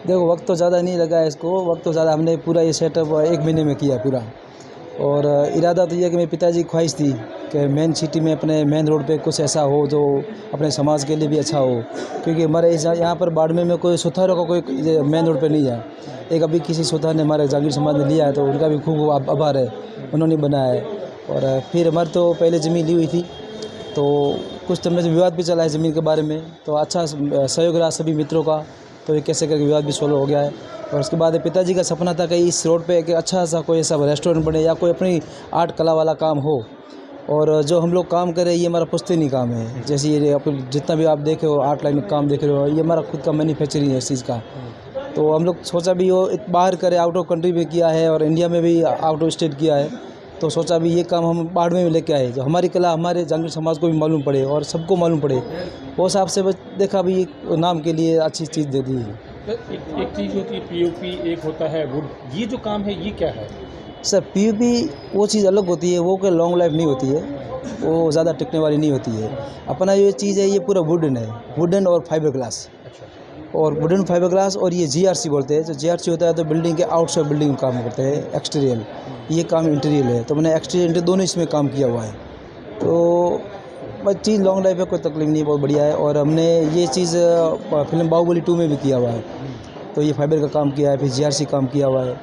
देखो वक्त तो ज़्यादा नहीं लगा है इसको, वक्त तो ज़्यादा हमने पूरा ये सेटअप 1 महीने में किया पूरा। और इरादा तो ये है कि मेरे पिताजी की ख्वाहिश थी कि मेन सिटी में अपने मेन रोड पे कुछ ऐसा हो जो अपने समाज के लिए भी अच्छा हो, क्योंकि हमारे यहाँ पर बाड़मेर में कोई सुथारों का कोई मेन रोड पे नहीं है। एक अभी किसी सुथार ने हमारे जागीर समाज ने लिया है, तो उनका भी खूब आभार है, उन्होंने बनाया है। और फिर हमारी तो पहले ज़मीन ली हुई थी, तो कुछ टाइम में विवाद भी चला है ज़मीन के बारे में, तो अच्छा सहयोग रहा सभी मित्रों का, तो ये कैसे करके विवाद भी सोल्व हो गया है। और उसके बाद पिताजी का सपना था कि इस रोड पे एक अच्छा सा कोई ऐसा रेस्टोरेंट बने या कोई अपनी आर्ट कला वाला काम हो। और जो हम लोग काम करें ये हमारा पुश्तैनी काम है, जैसे ये जितना भी आप देखे हो आर्ट लाइन काम देख रहे हो, ये हमारा खुद का मैन्युफैक्चरिंग है इस चीज़ का। तो हम लोग सोचा भी वो बाहर करे, आउट ऑफ कंट्री भी किया है और इंडिया में भी आउट ऑफ स्टेट किया है, तो सोचा भी ये काम हम बाड़मेर में लेके आए, जो हमारी कला हमारे जांगीर समाज को भी मालूम पड़े और सबको मालूम पड़े। वो हिसाब से देखा भी नाम के लिए अच्छी चीज़ दे दी है। एक चीज़ होती है पीओपी, एक होता है वुड, ये जो काम है ये क्या है? सर पीओपी वो चीज़ अलग होती है, वो कोई लॉन्ग लाइफ नहीं होती है, वो ज़्यादा टिकने वाली नहीं होती है। अपना ये चीज़ है, ये पूरा वुडन है, वुडन और फाइबर ग्लास। और वुडन फाइबर ग्लास और ये जीआरसी बोलते हैं। जो जीआरसी होता है तो बिल्डिंग के आउटसाइड बिल्डिंग में काम करते हैं, एक्सटीरियर। ये काम इंटीरियर है, तो मैंने एक्सटीरियर इंटीरियर दोनों इसमें काम किया हुआ है। तो बस चीज़ लॉन्ग लाइफ है, कोई तकलीफ नहीं, बहुत बढ़िया है। और हमने ये चीज़ फिल्म बाहुबली 2 में भी किया हुआ है, तो ये फाइबर का काम किया है, फिर जीआरसी काम किया हुआ है।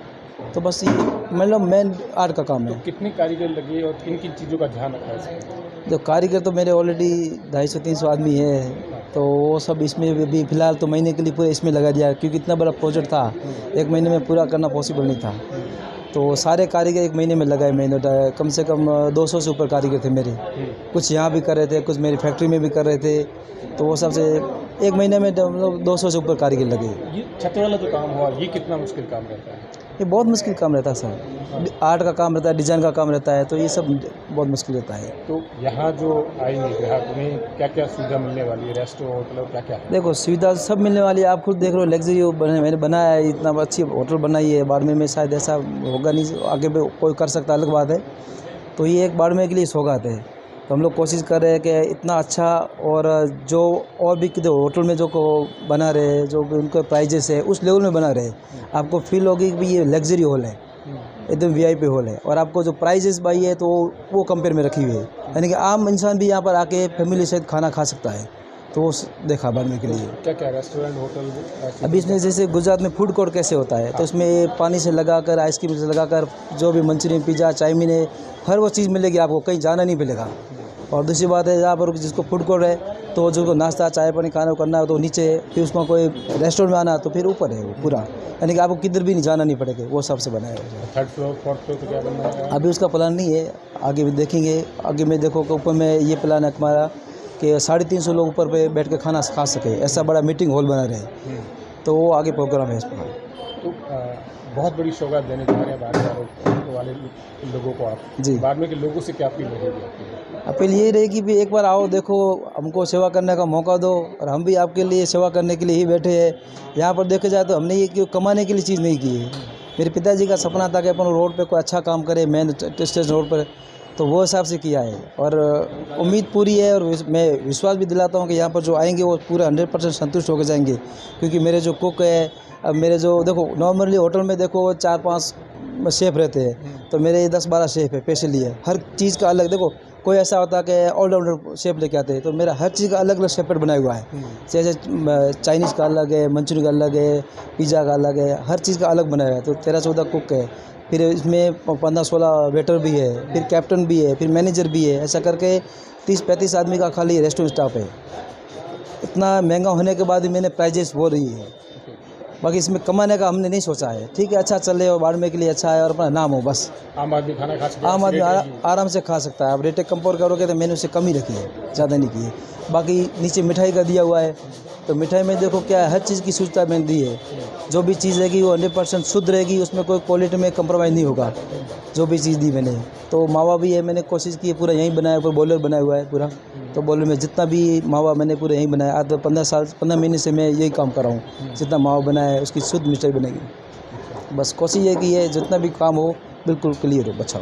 तो बस ये मतलब मेन आर्ट का काम है। तो कितने कारीगर लगे और किन किन चीज़ों का ध्यान रखा है इसमें? जो कारीगर तो मेरे ऑलरेडी 250-300 आदमी है, तो वो सब इसमें भी फ़िलहाल तो महीने के लिए पूरे इसमें लगा दिया, क्योंकि इतना बड़ा प्रोजेक्ट था, 1 महीने में पूरा करना पॉसिबल नहीं था। तो सारे कारीगर 1 महीने में लगाए मैंने, कम से कम 200 से ऊपर कारीगर थे मेरे। कुछ यहाँ भी कर रहे थे, कुछ मेरी फैक्ट्री में भी कर रहे थे, तो वो सबसे 1 महीने में मतलब 200 से ऊपर कारीगर लगे। ये छत वाला जो काम हुआ ये कितना मुश्किल काम रहता है? ये बहुत मुश्किल काम रहता है सर, आर्ट का काम रहता है, डिज़ाइन का काम रहता है, तो ये सब बहुत मुश्किल रहता है। तो यहाँ जो आएंगे ग्राहक उन्हें क्या क्या सुविधा मिलने वाली है? रेस्टोरेंट, होटल, क्या क्या है? देखो सुविधा सब मिलने वाली है, आप खुद देख रहे हो, लग्जरी मैंने बनाया है, इतना अच्छी होटल बनाई है। बाड़मेर में शायद ऐसा होगा नहीं, आगे भी कोई कर सकता, अलग बात है। तो ये एक बाड़मेर के लिए सौगात है। तो हम लोग कोशिश कर रहे हैं कि इतना अच्छा, और जो और भी कितने होटल में जो को बना रहे हैं, जो उनके प्राइजेस है उस लेवल में बना रहे हैं, आपको फील होगी कि ये लग्जरी हॉल है, एकदम वीआईपी हॉल है। और आपको जो प्राइजेस भाई है तो वो कंपेयर में रखी हुई है, यानी कि आम इंसान भी यहाँ पर आके फैमिली सहित खाना खा सकता है। तो वो देखा बाड़मेर के लिए क्या क्या रेस्टोरेंट, होटल? अभी इसमें जैसे गुजरात में फूड कोर्ट कैसे होता है, तो इसमें पानी से लगाकर, आइसक्रीम से लगाकर, जो भी मंचूरियन, पिज़्ज़ा, चाउमीन है, हर वो चीज़ मिलेगी आपको, कहीं जाना नहीं मिलेगा। और दूसरी बात है, जहाँ पर जिसको फूड कोर्ट है, तो जो नाश्ता चाय पानी खाना करना है तो नीचे, फिर उसको कोई रेस्टोरेंट में आना तो फिर ऊपर है वो पूरा, यानी कि आपको किधर भी नहीं जाना नहीं पड़ेगा, वो सबसे बनाया है। थर्ड फ्लोर, फोर्थ फ्लोर तो क्या बनना है? अभी उसका प्लान नहीं है, आगे भी देखेंगे। आगे में देखो कि ऊपर में ये प्लान है हमारा कि 350 लोग ऊपर पे बैठ के खाना खा सके, ऐसा बड़ा मीटिंग हॉल बना रहे, तो वो आगे प्रोग्राम है इसमें। तो बहुत बड़ी सौगात देने जा रहे हैं बाड़मेर वाले लोगों को आप जी, बाड़मेर के लोगों से क्या अपील रहेगी आपकी? अपील यही रहेगी भी एक बार आओ, देखो, हमको सेवा करने का मौका दो, और हम भी आपके लिए सेवा करने के लिए ही बैठे हैं। यहाँ पर देखा जाए तो हमने ये क्यों कमाने के लिए चीज़ नहीं की है। मेरे पिताजी का सपना था कि अपन रोड पे कोई अच्छा काम करे, मेन स्टेशन रोड पर, तो वो हिसाब से किया है। और उम्मीद पूरी है, और मैं विश्वास भी दिलाता हूँ कि यहाँ पर जो आएंगे वो पूरा 100% संतुष्ट होकर जाएंगे, क्योंकि मेरे जो कुक है, अब मेरे जो देखो नॉर्मली होटल में देखो 4-5 शेफ़ रहते हैं, तो मेरे 10-12 शेफ़ है स्पेशली है, हर चीज़ का अलग। देखो कोई ऐसा होता है कि ऑलराउंडर शेफ़ लेके आते हैं, तो मेरा हर चीज़ का अलग अलग सेपरेट बनाया हुआ है। जैसे चाइनीज़ का अलग है, मंचूरियन का अलग है, पिज़्ज़ा का अलग है, हर चीज़ का अलग बनाया हुआ है। तो 13-14 कुक है, फिर इसमें 15-16 वेटर भी है, फिर कैप्टन भी है, फिर मैनेजर भी है, ऐसा करके 30-35 आदमी का खाली रेस्टोरेंट स्टाफ है। इतना महंगा होने के बाद भी मैंने प्राइजेस वो रही है, बाकी इसमें कमाने का हमने नहीं सोचा है। ठीक है, अच्छा चले और बाड़मेर के लिए अच्छा है, और अपना नाम हो बस। आम आदमी खाना खा सकता है, आम आदमी रेट रहेगी। आराम से खा सकता है। आप रेटें कंपेयर करोगे तो मैंने उससे कम ही रखी है, ज़्यादा नहीं की है। बाकी नीचे मिठाई का दिया हुआ है, तो मिठाई में देखो क्या है, हर चीज़ की सुविधा मैंने दी है। जो भी चीज़ रहेगी वो 100% शुद्ध रहेगी, उसमें कोई क्वालिटी में कंप्रोमाइज़ नहीं होगा। जो भी चीज़ दी मैंने, तो मावा भी है, मैंने कोशिश की है पूरा यहीं बनाया, ऊपर बॉयलर बनाया हुआ है पूरा। तो बॉयलर में जितना भी मावा मैंने पूरा यहीं बनाया। आज 15 महीने से मैं यही काम कर रहा हूँ, जितना मावा बनाया है उसकी शुद्ध मिठाई बनेगी। बस कोशिश है कि ये जितना भी काम हो बिल्कुल क्लियर हो, अच्छा हो।